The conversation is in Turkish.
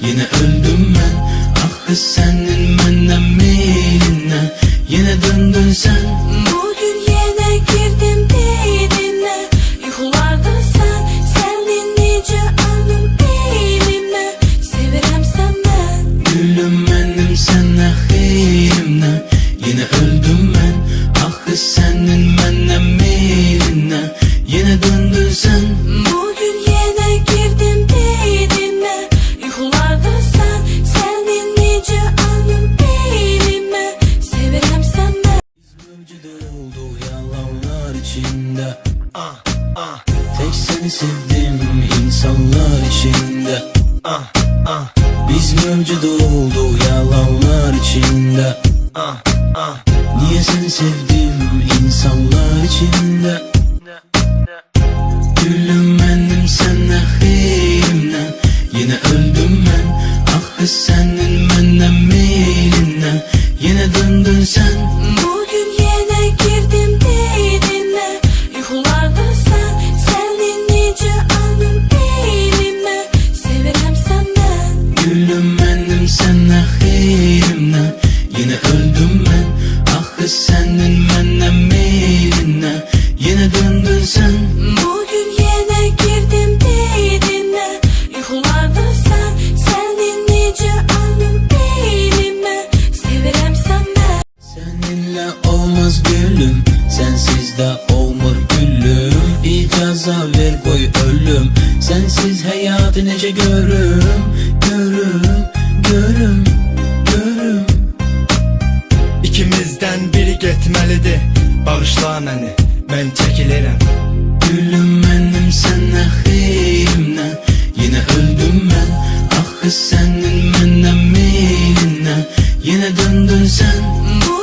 Yine öldüm ben, ah senin menden meylinle. Yine döndün sen. Bugün yine girdim beynine. Yuxularda sendin necə anım elimle. Sevirəm senden. Gülüm benim senle xeyrimle. Yine öldüm ben, ah senin menden meylinle. Yine döndün sen. Bugün yine girdim beynine. Yuxularda sendin necə anım elimle. Sevirəm senden. Biz mevcut olduk yalanlar içinde. Tek seni sevdim insanlar içinde. Biz mevcut olduk yalanlar içinde. Niye seni sevdim insanlar içinde? Gülüm benim senle xeyrimle. Yine öldüm ben, ah senin menden meylinle. Yine döndün sen. Bugün yine girdim beynine. Yuxularda sendin necə anım elimle. Sevirəm senden. Gülüm benim senle xeyrimle. Yine öldüm ben, ah senin menden meylinle. Yine döndün sen. Bugün yine girdim beynine. Yuxularda sendin necə anım elimle. Sevirəm senden. Seninle olmaz gülüm, sensiz de olmur gülüm. İcaza ver koy ölüm, sensiz hayatı nece görüm. Görüm. İkimizden biri getməlidir. Bağışla məni, mən çəkilirəm. Gülüm benim senle xeyrimle. Yine öldüm ben, ah senin menden meylinle. Yine döndün sen. Bu